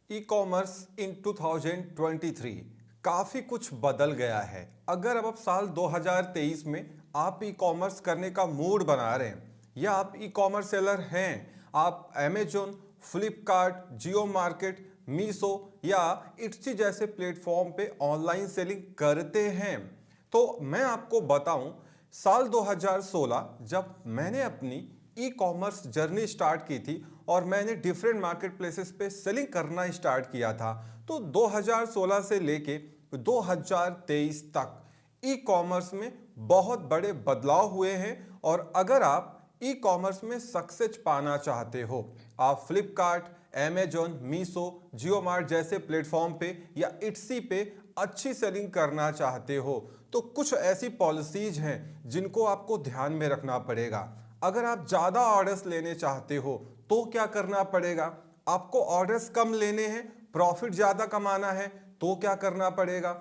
E commerce इन 2023 काफ़ी कुछ बदल गया है। अगर अब आप साल 2023 में आप ई कॉमर्स करने का मूड बना रहे हैं या आप ई कॉमर्स सेलर हैं, आप अमेजोन, फ्लिपकार्ट, जियो मार्केट, मीशो या इट्सी जैसे प्लेटफॉर्म पे ऑनलाइन सेलिंग करते हैं, तो मैं आपको बताऊं, साल 2016 जब मैंने अपनी ई कॉमर्स जर्नी स्टार्ट की थी और मैंने डिफरेंट मार्केट प्लेसेस पे सेलिंग करना स्टार्ट किया था, तो 2016 से लेके 2023 तक ई कॉमर्स में बहुत बड़े बदलाव हुए हैं। और अगर आप ई कॉमर्स में सक्सेस पाना चाहते हो, आप फ्लिपकार्ट, अमेजोन, मीशो, जियो मार्ट जैसे प्लेटफॉर्म पे या इट्सी पे अच्छी सेलिंग करना चाहते हो, तो कुछ ऐसी पॉलिसीज हैं जिनको आपको ध्यान में रखना पड़ेगा। अगर आप ज़्यादा ऑर्डर्स लेने चाहते हो तो क्या करना पड़ेगा? आपको ऑर्डर्स कम लेने हैं, प्रॉफिट ज़्यादा कमाना है तो क्या करना पड़ेगा?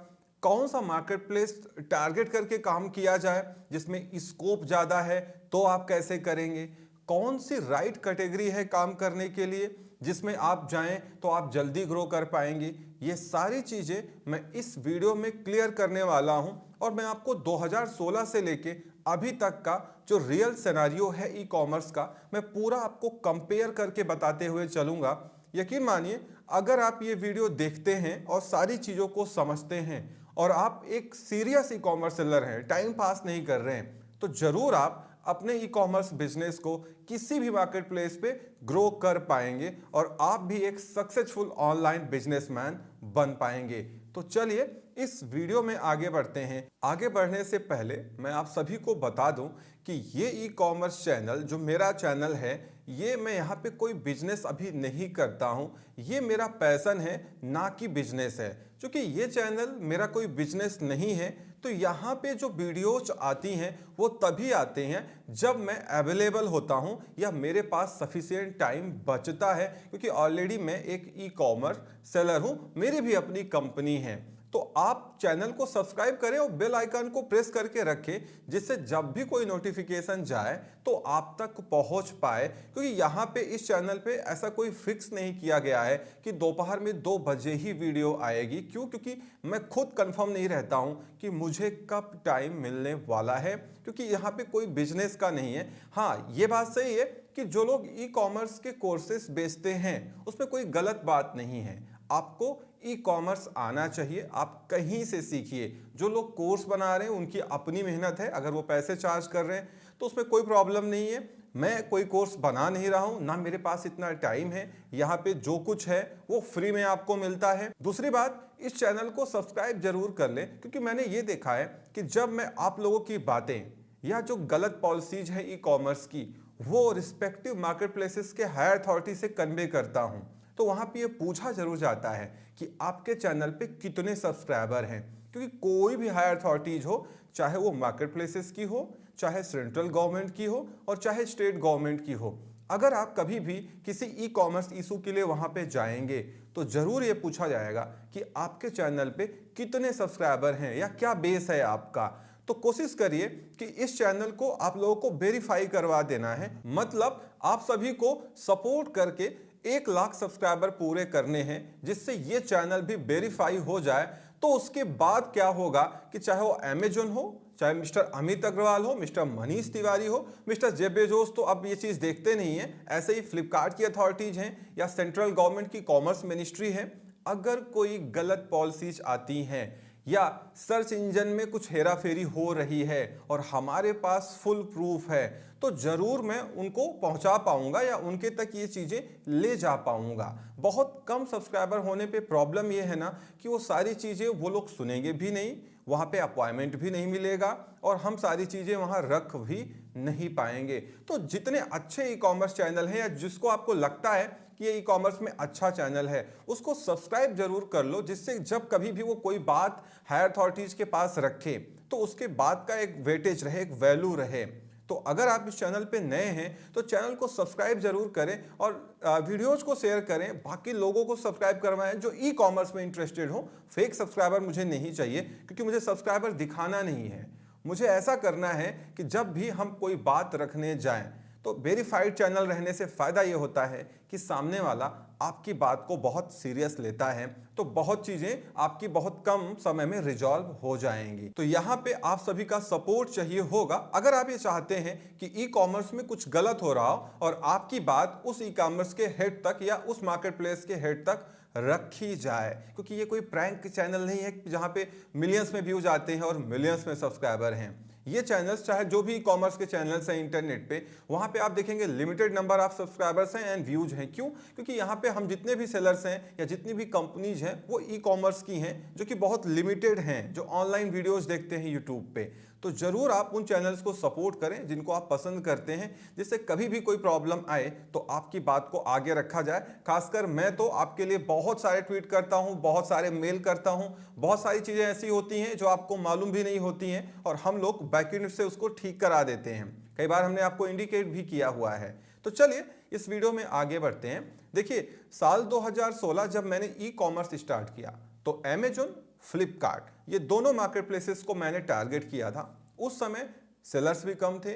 कौन सा मार्केट प्लेस टारगेट करके काम किया जाए जिसमें स्कोप ज़्यादा है, तो आप कैसे करेंगे? कौन सी राइट कैटेगरी है काम करने के लिए जिसमें आप जाएं तो आप जल्दी ग्रो कर पाएंगे? ये सारी चीज़ें मैं इस वीडियो में क्लियर करने वाला हूं और मैं आपको 2016 से लेके अभी तक का जो रियल सिनेरियो है ई कॉमर्स का, मैं पूरा आपको कंपेयर करके बताते हुए चलूंगा। यकीन मानिए, अगर आप ये वीडियो देखते हैं और सारी चीज़ों को समझते हैं और आप एक सीरियस ई कॉमर्स सेलर हैं, टाइम पास नहीं कर रहे हैं, तो जरूर आप अपने ई कॉमर्स बिजनेस को किसी भी मार्केट प्लेस पे ग्रो कर पाएंगे और आप भी एक सक्सेसफुल ऑनलाइन बिजनेसमैन बन पाएंगे। तो चलिए इस वीडियो में आगे बढ़ते हैं। आगे बढ़ने से पहले मैं आप सभी को बता दूं कि ये ई कॉमर्स चैनल जो मेरा चैनल है, ये मैं यहाँ पे कोई बिजनेस अभी नहीं करता हूँ। ये मेरा पैशन है, ना कि बिजनेस है। क्योंकि ये चैनल मेरा कोई बिजनेस नहीं है, तो यहाँ पे जो वीडियोज आती हैं वो तभी आते हैं जब मैं अवेलेबल होता हूँ या मेरे पास सफिशिएंट टाइम बचता है, क्योंकि ऑलरेडी मैं एक ई कॉमर्स सेलर हूँ, मेरी भी अपनी कंपनी है। तो आप चैनल को सब्सक्राइब करें और बेल आइकन को प्रेस करके रखें, जिससे जब भी कोई नोटिफिकेशन जाए तो आप तक पहुंच पाए। क्योंकि यहाँ पे इस चैनल पे ऐसा कोई फिक्स नहीं किया गया है कि दोपहर में 2 बजे ही वीडियो आएगी। क्यों? क्योंकि मैं खुद कंफर्म नहीं रहता हूँ कि मुझे कब टाइम मिलने वाला है, क्योंकि यहाँ पे कोई बिजनेस का नहीं है। हाँ, ये बात सही है कि जो लोग ई कॉमर्स के कोर्सेस बेचते हैं उसमें कोई गलत बात नहीं है। आपको ई कॉमर्स आना चाहिए, आप कहीं से सीखिए। जो लोग कोर्स बना रहे हैं उनकी अपनी मेहनत है, अगर वो पैसे चार्ज कर रहे हैं तो उसमें कोई प्रॉब्लम नहीं है। मैं कोई कोर्स बना नहीं रहा हूं, ना मेरे पास इतना टाइम है। यहाँ पे जो कुछ है वो फ्री में आपको मिलता है। दूसरी बात, इस चैनल को सब्सक्राइब जरूर कर लें, क्योंकि मैंने ये देखा है कि जब मैं आप लोगों की बातें या जो गलत पॉलिसीज है ई कॉमर्स की, वो रिस्पेक्टिव मार्केट प्लेसेस के हायर अथॉरिटी से कन्वे करता हूं, तो वहां पे ये पूछा जरूर जाता है कि आपके चैनल पे कितने सब्सक्राइबर हैं। क्योंकि कोई भी हायर अथॉरिटीज हो, चाहे वो मार्केट प्लेसेस की हो, चाहे सेंट्रल गवर्नमेंट की हो और चाहे स्टेट गवर्नमेंट की हो, अगर आप कभी भी किसी ई कॉमर्स इशू के लिए वहां पे जाएंगे तो जरूर ये पूछा जाएगा कि आपके चैनल पे कितने सब्सक्राइबर हैं या क्या बेस है आपका। तो कोशिश करिए कि इस चैनल को आप लोगों को वेरीफाई करवा देना है। मतलब आप सभी को सपोर्ट करके 1 लाख सब्सक्राइबर पूरे करने हैं, जिससे ये चैनल भी वेरीफाई हो जाए। तो उसके बाद क्या होगा कि चाहे वो अमेजोन हो, चाहे मिस्टर अमित अग्रवाल हो, मिस्टर मनीष तिवारी हो, मिस्टर जेफ बेजोस तो अब ये चीज देखते नहीं है, ऐसे ही फ्लिपकार्ट की अथॉरिटीज हैं या सेंट्रल गवर्नमेंट की कॉमर्स मिनिस्ट्री है, अगर कोई गलत पॉलिसीज आती हैं या सर्च इंजन में कुछ हेराफेरी हो रही है और हमारे पास फुल प्रूफ है, तो जरूर मैं उनको पहुंचा पाऊंगा या उनके तक ये चीजें ले जा पाऊंगा। बहुत कम सब्सक्राइबर होने पे प्रॉब्लम ये है ना कि वो सारी चीजें वो लोग सुनेंगे भी नहीं, वहां पे अपॉइंटमेंट भी नहीं मिलेगा और हम सारी चीजें वहां रख भी नहीं पाएंगे। तो जितने अच्छे ई कॉमर्स चैनल हैं या जिसको आपको लगता है कि ये ई कॉमर्स में अच्छा चैनल है, उसको सब्सक्राइब जरूर कर लो, जिससे जब कभी भी वो कोई बात हायर अथॉरिटीज के पास रखे तो उसके बाद का एक वेटेज रहे, एक वैल्यू रहे। तो अगर आप इस चैनल पे नए हैं तो चैनल को सब्सक्राइब जरूर करें और वीडियोज को शेयर करें, बाकी लोगों को सब्सक्राइब करवाएं जो ई कॉमर्स में इंटरेस्टेड हो। फेक सब्सक्राइबर मुझे नहीं चाहिए, क्योंकि मुझे सब्सक्राइबर दिखाना नहीं है। मुझे ऐसा करना है कि जब भी हम कोई बात रखने जाएं तो वेरीफाइड चैनल रहने से फायदा ये होता है कि सामने वाला आपकी बात को बहुत सीरियस लेता है, तो बहुत चीजें आपकी बहुत कम समय में रिजॉल्व हो जाएंगी। तो यहाँ पे आप सभी का सपोर्ट चाहिए होगा अगर आप ये चाहते हैं कि ई कॉमर्स में कुछ गलत हो रहा हो और आपकी बात उस ई कॉमर्स के हेड तक या उस मार्केट प्लेस के हेड तक रखी जाए, क्योंकि ये कोई प्रैंक चैनल नहीं है जहां पे मिलियंस में व्यूज आते हैं और मिलियंस में सब्सक्राइबर हैं। ये चैनल्स चाहे जो भी कॉमर्स के चैनल्स हैं इंटरनेट पे, वहां पे आप देखेंगे लिमिटेड नंबर ऑफ सब्सक्राइबर्स हैं एंड व्यूज हैं। क्यों? क्योंकि यहाँ पे हम जितने भी सेलर्स हैं या जितनी भी कंपनीज हैं वो ई कॉमर्स की हैं जो कि बहुत लिमिटेड हैं, जो ऑनलाइन वीडियोस देखते हैं यूट्यूब पे। तो जरूर आप उन चैनल्स को सपोर्ट करें जिनको आप पसंद करते हैं, जिससे कभी भी कोई प्रॉब्लम आए तो आपकी बात को आगे रखा जाए। खासकर मैं तो आपके लिए बहुत सारे ट्वीट करता हूं, बहुत सारे मेल करता हूं, बहुत सारी चीजें ऐसी होती हैं जो आपको मालूम भी नहीं होती हैं और हम लोग बैकएंड से उसको ठीक करा देते हैं। कई बार हमने आपको इंडिकेट भी किया हुआ है। तो चलिए इस वीडियो में आगे बढ़ते हैं। देखिए, साल 2016 जब मैंने ई कॉमर्स स्टार्ट किया तो अमेजॉन, फ्लिपकार्ट, ये दोनों मार्केट प्लेसेस को मैंने टारगेट किया था। उस समय सेलर्स भी कम थे,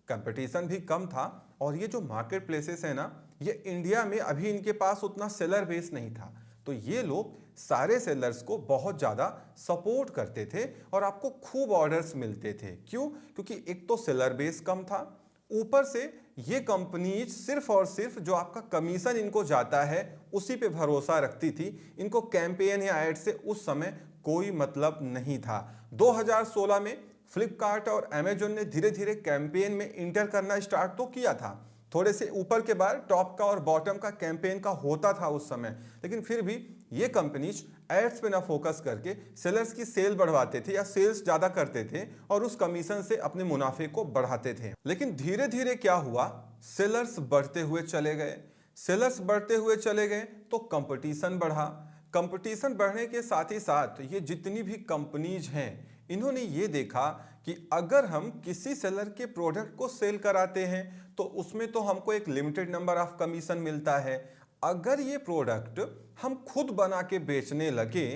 कंपटीशन भी कम था और ये जो मार्केट प्लेसेस है ना, ये इंडिया में अभी इनके पास उतना सेलर बेस नहीं था। तो ये लोग सारे सेलर्स को बहुत ज़्यादा सपोर्ट करते थे और आपको खूब ऑर्डर्स मिलते थे। क्यों? क्योंकि एक तो सेलर बेस कम था, ऊपर से ये कंपनी सिर्फ और सिर्फ जो आपका कमीशन इनको जाता है उसी पे भरोसा रखती थी। इनको कैंपेन या एड से उस समय कोई मतलब नहीं था। 2016 में फ्लिपकार्ट और अमेजॉन ने धीरे धीरे कैंपेन में इंटर करना स्टार्ट तो किया था। थोड़े से ऊपर के बाद टॉप का और बॉटम का कैंपेन का होता था उस समय, लेकिन फिर भी ये कंपनीज एड्स पे ना फोकस करके सेलर्स की सेल बढ़वाते थे या सेल्स ज्यादा करते थे और उस कमीशन से अपने मुनाफे को बढ़ाते थे। लेकिन धीरे धीरे क्या हुआ, सेलर्स बढ़ते हुए चले गए। सेलर्स बढ़ते हुए चले गए तो कंपटीशन बढ़ा। कंपटीशन बढ़ने के साथ ही साथ ये जितनी भी कंपनीज हैं, इन्होंने ये देखा कि अगर हम किसी सेलर के प्रोडक्ट को सेल कराते हैं तो उसमें तो हमको एक लिमिटेड नंबर ऑफ कमीशन मिलता है। अगर ये प्रोडक्ट हम खुद बना के बेचने लगे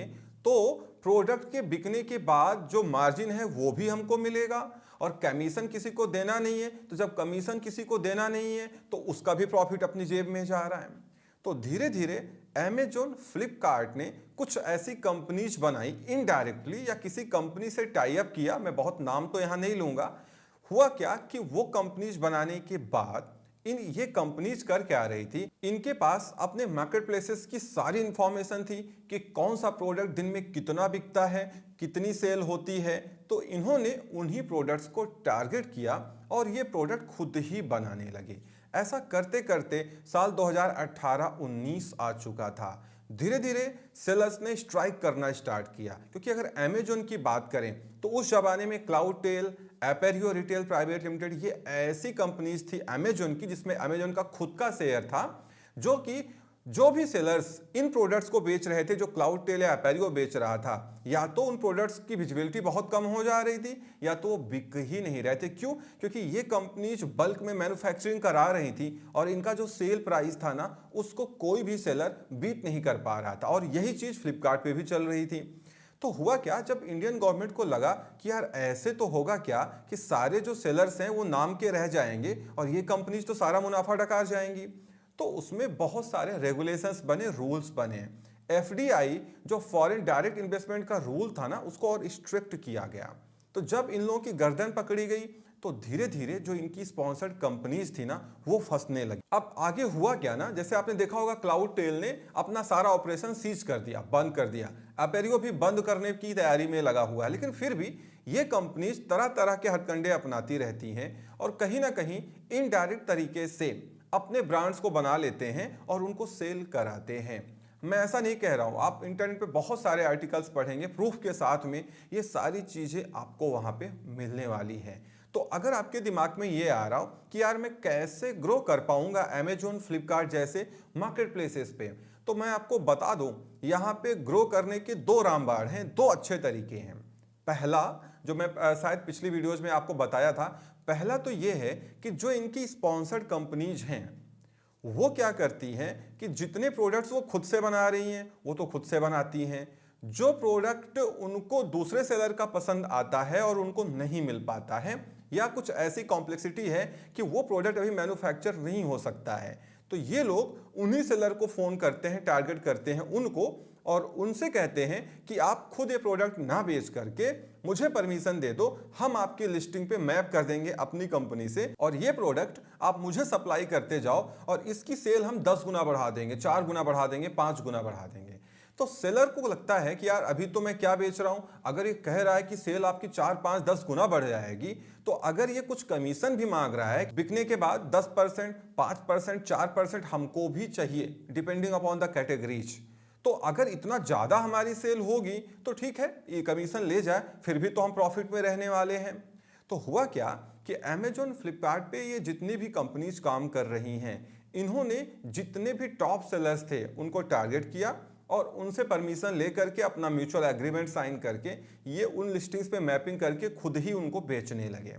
तो प्रोडक्ट के बिकने के बाद जो मार्जिन है वो भी हमको मिलेगा और कमीशन किसी को देना नहीं है। तो जब कमीशन किसी को देना नहीं है तो उसका भी प्रॉफिट अपनी जेब में जा रहा है। तो धीरे धीरे अमेजॉन, फ्लिपकार्ट ने कुछ ऐसी कंपनीज बनाई इनडायरेक्टली या किसी कंपनी से टाई अप किया, मैं बहुत नाम तो यहां नहीं लूंगा। हुआ क्या कि वो कंपनीज बनाने के बाद ये कंपनीज कर क्या रही थी, इनके पास अपने मार्केट प्लेसेस की सारी इंफॉर्मेशन थी कि कौन सा प्रोडक्ट दिन में कितना बिकता है, कितनी सेल होती है। तो इन्होंने उन्हीं प्रोडक्ट्स को टारगेट किया और ये प्रोडक्ट खुद ही बनाने लगे। ऐसा करते करते साल 2018-19 आ चुका था। धीरे धीरे सेलर्स ने स्ट्राइक करना स्टार्ट किया, क्योंकि अगर अमेजॉन की बात करें तो उस जमाने में क्लाउडटेल, एपेरियो रिटेल प्राइवेट लिमिटेड, ये ऐसी कंपनीज थी अमेजॉन की जिसमें अमेजॉन का खुद का शेयर था, जो कि जो भी सेलर्स इन प्रोडक्ट्स को बेच रहे थे, जो क्लाउडटेल या एपेरियो बेच रहा था, या तो उन प्रोडक्ट्स की विजिबिलिटी बहुत कम हो जा रही थी या तो वो बिक ही नहीं रहे थे। क्यों? क्योंकि ये कंपनीज बल्क में मैन्युफैक्चरिंग करा रही थी और इनका जो सेल प्राइस था ना, उसको कोई भी सेलर बीट नहीं कर पा रहा था। और यही चीज फ्लिपकार्ट पे भी चल रही थी। तो हुआ क्या, जब इंडियन गवर्नमेंट को लगा कि यार ऐसे तो होगा क्या कि सारे जो सेलर्स हैं वो नाम के रह जाएंगे और ये कंपनीज तो सारा मुनाफा डकार जाएंगी, तो उसमें बहुत सारे रेगुलेशंस बने, रूल्स बने। एफडीआई जो फॉरेन डायरेक्ट इन्वेस्टमेंट का रूल था ना, उसको और स्ट्रिक्ट किया गया। तो जब इन लोगों की गर्दन पकड़ी गई तो धीरे धीरे जो इनकी स्पॉन्सर्ड कंपनीज थी ना, वो फंसने लगी। अब आगे हुआ क्या ना, जैसे आपने देखा होगा क्लाउडटेल ने अपना सारा ऑपरेशन सीज कर दिया, बंद कर दिया। एपेरियो भी बंद करने की तैयारी में लगा हुआ है। लेकिन फिर भी ये कंपनीज तरह तरह के हथकंडे अपनाती रहती हैं और कहीं ना कहीं इनडायरेक्ट तरीके से अपने ब्रांड्स को बना लेते हैं और उनको सेल कराते हैं। मैं ऐसा नहीं कह रहा हूं, आप इंटरनेट पे बहुत सारे आर्टिकल्स पढ़ेंगे प्रूफ के साथ में, ये सारी चीजें आपको वहां पे मिलने वाली है। तो अगर आपके दिमाग में ये आ रहा हो कि यार मैं कैसे ग्रो कर पाऊंगा अमेजॉन, फ्लिपकार्ट जैसे मार्केट प्लेसेस पे, तो मैं आपको बता दूं, यहाँ पे ग्रो करने के दो रामबाण हैं, दो अच्छे तरीके हैं। पहला, जो मैं शायद पिछली वीडियोज में आपको बताया था, पहला तो ये है कि जो इनकी स्पॉन्सर्ड कंपनीज हैं वो क्या करती हैं कि जितने प्रोडक्ट्स वो खुद से बना रही हैं वो तो खुद से बनाती हैं। जो प्रोडक्ट उनको दूसरे सेलर का पसंद आता है और उनको नहीं मिल पाता है, या कुछ ऐसी कॉम्प्लेक्सिटी है कि वो प्रोडक्ट अभी मैन्युफैक्चर नहीं हो सकता है। तो ये लोग उन्हीं सेलर को फ़ोन करते हैं, टारगेट करते हैं उनको, और उनसे कहते हैं कि आप खुद ये प्रोडक्ट ना बेच करके मुझे परमिशन दे दो, हम आपकी लिस्टिंग पे मैप कर देंगे अपनी कंपनी से, और ये प्रोडक्ट आप मुझे सप्लाई करते जाओ और इसकी सेल हम 10 गुना बढ़ा देंगे, 4 गुना बढ़ा देंगे, 5 गुना बढ़ा देंगे। तो सेलर को लगता है कि यार अभी तो मैं क्या बेच रहा हूं, अगर ये कह रहा है कि सेल आपकी 4, 5, 10 गुना बढ़ जाएगी, तो अगर ये कुछ कमीशन भी मांग रहा है बिकने के बाद 10%, 5%, 4% हमको भी चाहिए, डिपेंडिंग अपॉन द कैटेगरीज। तो अगर इतना ज्यादा हमारी सेल होगी तो ठीक है, ये कमीशन ले जाए, फिर भी तो हम प्रॉफिट में रहने वाले हैं। तो हुआ क्या कि अमेजॉन, फ्लिपकार्ट पे ये जितनी भी कंपनीज काम कर रही हैं, इन्होंने जितने भी टॉप सेलर्स थे उनको टारगेट किया और उनसे परमिशन लेकर के अपना म्यूचुअल एग्रीमेंट साइन करके ये उन लिस्टिंग्स पे मैपिंग करके खुद ही उनको बेचने लगे।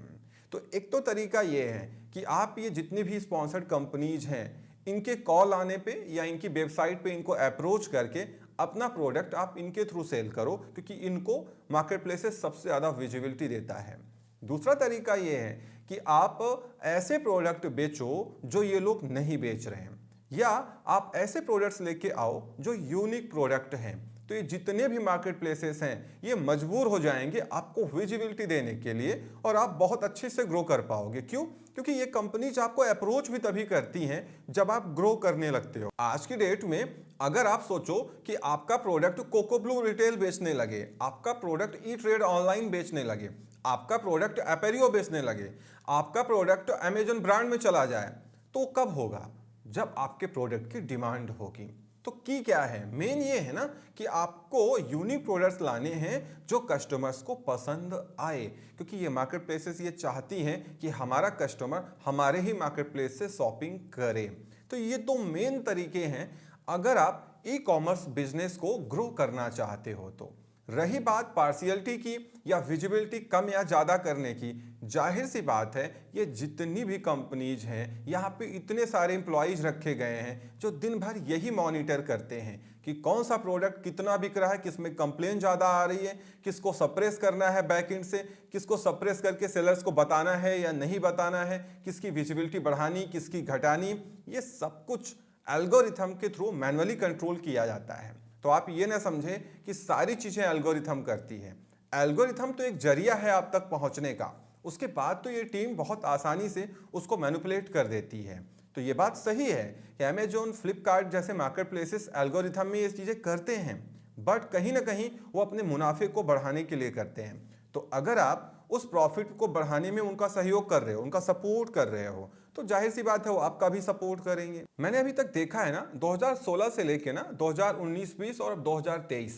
तो एक तो तरीका ये है कि आप ये जितनी भी स्पॉन्सर्ड कंपनीज हैं, इनके कॉल आने पे या इनकी वेबसाइट पे इनको अप्रोच करके अपना प्रोडक्ट आप इनके थ्रू सेल करो, क्योंकि इनको मार्केट प्लेसेस सबसे ज़्यादा विजिबिलिटी देता है। दूसरा तरीका ये है कि आप ऐसे प्रोडक्ट बेचो जो ये लोग नहीं बेच रहे हैं, या आप ऐसे प्रोडक्ट्स लेके आओ जो यूनिक प्रोडक्ट हैं। तो ये जितने भी मार्केट प्लेसेस हैं ये मजबूर हो जाएंगे आपको विजिबिलिटी देने के लिए, और आप बहुत अच्छे से ग्रो कर पाओगे। क्यों? क्योंकि ये कंपनीज आपको अप्रोच भी तभी करती हैं जब आप ग्रो करने लगते हो। आज की डेट में अगर आप सोचो कि आपका प्रोडक्ट कोको ब्लू रिटेल बेचने लगे, आपका प्रोडक्ट ई ट्रेड ऑनलाइन बेचने लगे, आपका प्रोडक्ट एपेरियो बेचने लगे, आपका प्रोडक्ट अमेजन ब्रांड में चला जाए, तो कब होगा? जब आपके प्रोडक्ट की डिमांड होगी। तो की क्या है, मेन ये है ना कि आपको यूनिक प्रोडक्ट्स लाने हैं जो कस्टमर्स को पसंद आए, क्योंकि ये मार्केट प्लेसेस ये चाहती हैं कि हमारा कस्टमर हमारे ही मार्केट प्लेस से शॉपिंग करे। तो ये तो मेन तरीके हैं अगर आप ई कॉमर्स बिजनेस को ग्रो करना चाहते हो। तो रही बात पार्शियलिटी की या विजिबिलिटी कम या ज़्यादा करने की, जाहिर सी बात है ये जितनी भी कंपनीज हैं यहाँ पे इतने सारे एम्प्लॉयज़ रखे गए हैं जो दिन भर यही मॉनिटर करते हैं कि कौन सा प्रोडक्ट कितना बिक रहा है, किसमें कंप्लेन ज़्यादा आ रही है, किसको सप्रेस करना है बैकएंड से, किसको सप्रेस करके सेलर्स को बताना है या नहीं बताना है, किसकी विजिबिलिटी बढ़ानी, किसकी घटानी, ये सब कुछ एल्गोरिथम के थ्रू मैनुअली कंट्रोल किया जाता है। तो आप ये ना समझे कि सारी चीज़ें एल्गोरिथम करती है। एल्गोरिथम तो एक जरिया है आप तक पहुंचने का, उसके बाद तो ये टीम बहुत आसानी से उसको मैनिपुलेट कर देती है। तो ये बात सही है कि अमेजोन, फ्लिपकार्ट जैसे मार्केट प्लेसेस एल्गोरिथम में ये चीज़ें करते हैं, बट कहीं ना कहीं वो अपने मुनाफे को बढ़ाने के लिए करते हैं। तो अगर आप उस प्रॉफिट को बढ़ाने में उनका सहयोग कर रहे हो, उनका सपोर्ट कर रहे हो, तो जाहिर सी बात है वो आपका भी सपोर्ट करेंगे। मैंने अभी तक देखा है ना, 2016 से लेके ना 2019-20 और अब 2023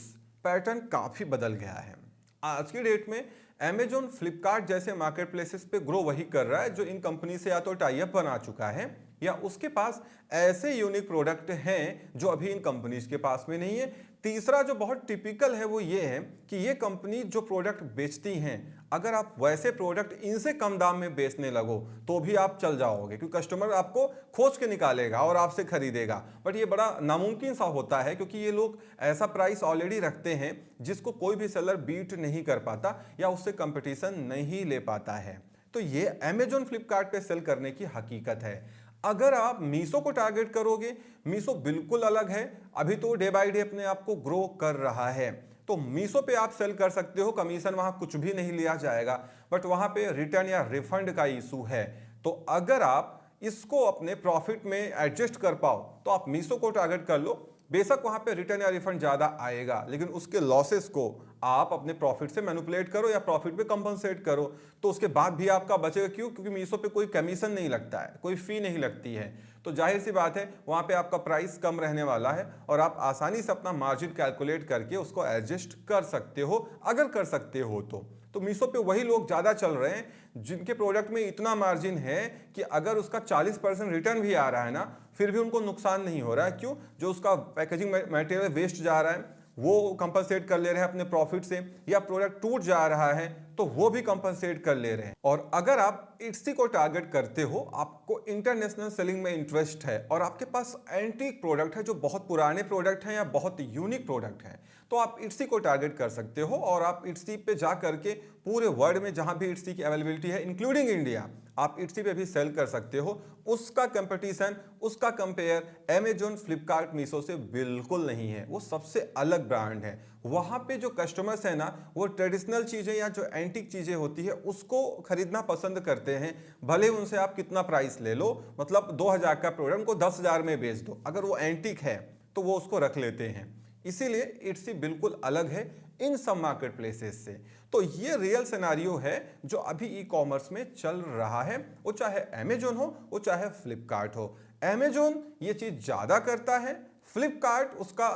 पैटर्न काफी बदल गया है। आज की डेट में अमेजोन, फ्लिपकार्ट जैसे मार्केट प्लेसेस पे ग्रो वही कर रहा है जो इन कंपनी से या तो टाई अप बना चुका है या उसके पास ऐसे यूनिक प्रोडक्ट हैं जो अभी इन कंपनीज के पास में नहीं है। तीसरा जो बहुत टिपिकल है वो ये है कि ये कंपनी जो प्रोडक्ट बेचती हैं, अगर आप वैसे प्रोडक्ट इनसे कम दाम में बेचने लगो तो भी आप चल जाओगे, क्योंकि कस्टमर आपको खोज के निकालेगा और आपसे खरीदेगा। बट ये बड़ा नामुमकिन सा होता है, क्योंकि ये लोग ऐसा प्राइस ऑलरेडी रखते हैं जिसको कोई भी सेलर बीट नहीं कर पाता या उससे कंपटीशन नहीं ले पाता है। तो ये अमेजोन, फ्लिपकार्ट पे सेल करने की हकीकत है। अगर आप मीशो को टारगेट करोगे, मीशो बिल्कुल अलग है, अभी तो डे बाय डे अपने आप को ग्रो कर रहा है। तो मीशो पे आप सेल कर सकते हो, कमीशन वहां कुछ भी नहीं लिया जाएगा, बट वहां पे रिटर्न या रिफंड का इशू है। तो अगर आप इसको अपने प्रॉफिट में एडजस्ट कर पाओ तो आप मीशो को टारगेट कर लो। बेशक वहां पे रिटर्न या रिफंड ज्यादा आएगा, लेकिन उसके लॉसेस को आप अपने प्रॉफिट से मैनिपुलेट करो या प्रॉफिट पे कंपनसेट करो, तो उसके बाद भी आपका बचेगा। क्यों? क्योंकि मीशो पे कोई कमीशन नहीं लगता है, कोई फी नहीं लगती है। तो जाहिर सी बात है वहां पे आपका प्राइस कम रहने वाला है और आप आसानी से अपना मार्जिन कैलकुलेट करके उसको एडजस्ट कर सकते हो, अगर कर सकते हो तो मीशो पे वही लोग ज्यादा चल रहे हैं जिनके प्रोडक्ट में इतना मार्जिन है कि अगर उसका 40% रिटर्न भी आ रहा है ना, फिर भी उनको नुकसान नहीं हो रहा है। क्यों? जो उसका पैकेजिंग मटेरियल वेस्ट जा रहा है वो कंपनसेट कर ले रहे हैं अपने प्रॉफिट से, या प्रोडक्ट टूट जा रहा है तो वो भी कंपनसेट कर ले रहे हैं। और अगर आप इट्सी को टारगेट करते हो, आपको इंटरनेशनल सेलिंग में इंटरेस्ट है और आपके पास एंटीक प्रोडक्ट है जो बहुत पुराने प्रोडक्ट हैं या बहुत यूनिक प्रोडक्ट हैं, तो आप इट्सी को टारगेट कर सकते हो और आप इट्सी पे जा करके पूरे वर्ल्ड में जहां भी इट्सी की अवेलेबिलिटी है इंक्लूडिंग इंडिया, आप इट्सी पे भी सेल कर सकते हो। उसका कंपटीशन, उसका कंपेयर अमेजोन, फ्लिपकार्ट, मीशो से बिल्कुल नहीं है। वो सबसे अलग ब्रांड है। वहां पे जो कस्टमर्स है ना, वो ट्रेडिशनल चीजें या जो एंटीक चीजें होती है उसको खरीदना पसंद करते हैं। भले उनसे आप कितना प्राइस ले लो, मतलब 2000 का प्रोडक्ट को 10,000 में बेच दो, अगर वो एंटीक है तो वो उसको रख लेते हैं। इसीलिए इट्सी बिल्कुल अलग है इन सब मार्केट प्लेसेस से। तो ये रियल सिनेरियो है जो अभी ई कॉमर्स में चल रहा है, वो चाहे अमेजोन हो, वो चाहे फ्लिपकार्ट हो। अमेजोन ये चीज ज्यादा करता है, फ्लिपकार्ट उसका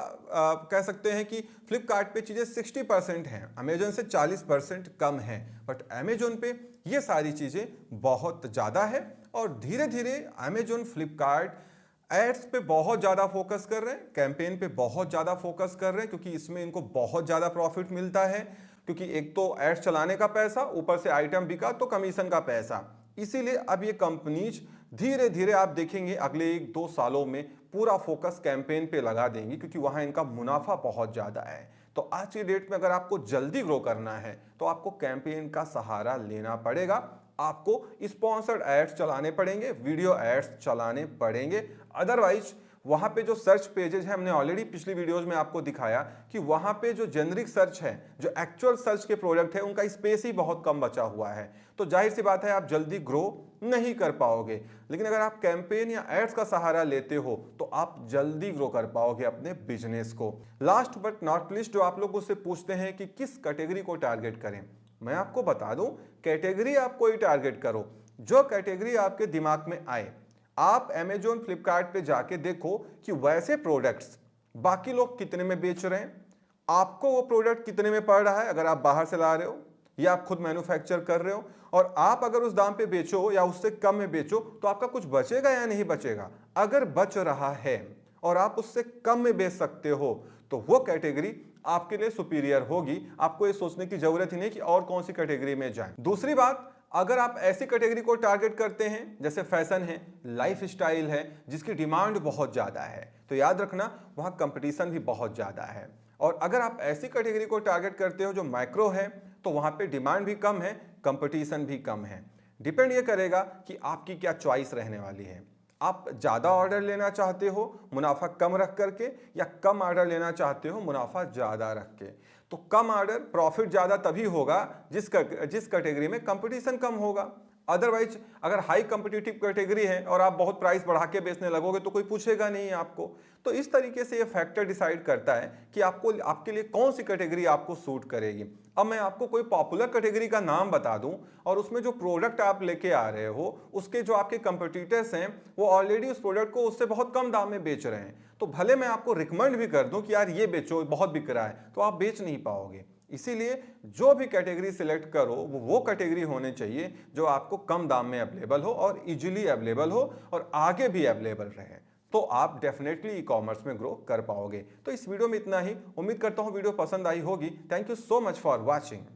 कह सकते हैं कि फ्लिपकार्ट पे चीजें 60% हैं, अमेजोन से 40% कम है, बट अमेजोन पे ये सारी चीजें बहुत ज्यादा है। और धीरे धीरे अमेजोन, फ्लिपकार्ट एड्स पे बहुत ज़्यादा फोकस कर रहे हैं, कैंपेन पे बहुत ज़्यादा फोकस कर रहे हैं, क्योंकि इसमें इनको बहुत ज़्यादा प्रॉफिट मिलता है। क्योंकि एक तो एड्स चलाने का पैसा, ऊपर से आइटम बिका तो कमीशन का पैसा। इसीलिए अब ये कंपनीज धीरे धीरे आप देखेंगे अगले 1-2 सालों में पूरा फोकस कैंपेन पे लगा देंगी, क्योंकि वहां इनका मुनाफा बहुत ज़्यादा है। तो आज की डेट में अगर आपको जल्दी ग्रो करना है तो आपको कैंपेन का सहारा लेना पड़ेगा। आपको स्पॉन्सर्ड एड्स चलाने पड़ेंगे, वीडियो एड्स चलाने पड़ेंगे। अदरवाइज वहां पे जो सर्च पेजेस है, हमने ऑलरेडी पिछली वीडियोस में आपको दिखाया कि वहां पे जो जेनरिक सर्च है, जो एक्चुअल सर्च के प्रोडक्ट है, उनका स्पेस ही बहुत कम बचा हुआ है। तो जाहिर सी बात है आप जल्दी ग्रो नहीं कर पाओगे। लेकिन अगर आप कैंपेन या एड्स का सहारा लेते हो तो आप जल्दी ग्रो कर पाओगे अपने बिजनेस को। लास्ट बट नॉट लीस्ट, जो आप लोग मुझसे पूछते हैं कि किस कैटेगरी को टारगेट करें, मैं आपको बता दूं, कैटेगरी आप कोई टारगेट करो, जो कैटेगरी आपके दिमाग में आए। आप अमेजोन, फ्लिपकार्ट पे जाके देखो कि वैसे प्रोडक्ट्स बाकी लोग कितने में बेच रहे हैं, आपको वो प्रोडक्ट कितने में पड़ रहा है, अगर आप बाहर से ला रहे हो या आप खुद मैन्युफैक्चर कर रहे हो, और आप अगर उस दाम पे बेचो या उससे कम में बेचो तो आपका कुछ बचेगा या नहीं बचेगा। अगर बच रहा है और आप उससे कम में बेच सकते हो तो वो कैटेगरी आपके लिए सुपीरियर होगी। आपको ये सोचने की जरूरत ही नहीं कि और कौन सी कैटेगरी में जाएं। दूसरी बात, अगर आप ऐसी कैटेगरी को टारगेट करते हैं जैसे फैशन है, लाइफ स्टाइल है, जिसकी डिमांड बहुत ज्यादा है, तो याद रखना वहां कंपटीशन भी बहुत ज्यादा है। और अगर आप ऐसी कैटेगरी को टारगेट करते हो जो माइक्रो है, तो वहां पे डिमांड भी कम है, कंपटीशन भी कम है। डिपेंड ये करेगा कि आपकी क्या चॉइस रहने वाली है। आप ज़्यादा ऑर्डर लेना चाहते हो मुनाफा कम रख करके, या कम ऑर्डर लेना चाहते हो मुनाफा ज़्यादा रख के। तो कम ऑर्डर, प्रॉफिट ज़्यादा तभी होगा जिस कैटेगरी में कंपटीशन कम होगा। अदरवाइज अगर हाई कंपटीटिव कैटेगरी है और आप बहुत प्राइस बढ़ा के बेचने लगोगे तो कोई पूछेगा नहीं आपको। तो इस तरीके से ये फैक्टर डिसाइड करता है कि आपको, आपके लिए कौन सी कैटेगरी आपको सूट करेगी। अब मैं आपको कोई पॉपुलर कैटेगरी का नाम बता दूं और उसमें जो प्रोडक्ट आप लेके आ रहे हो, उसके जो आपके कंपटीटर्स हैं वो ऑलरेडी उस प्रोडक्ट को उससे बहुत कम दाम में बेच रहे हैं, तो भले मैं आपको रिकमेंड भी कर दूं कि यार ये बेचो, बहुत बिक रहा है, तो आप बेच नहीं पाओगे। इसीलिए जो भी कैटेगरी सिलेक्ट करो वो कैटेगरी होनी चाहिए जो आपको कम दाम में अवेलेबल हो और इजीली अवेलेबल हो और आगे भी अवेलेबल रहे, तो आप डेफिनेटली ई कॉमर्स में ग्रो कर पाओगे। तो इस वीडियो में इतना ही। उम्मीद करता हूं वीडियो पसंद आई होगी। Thank you so much for watching.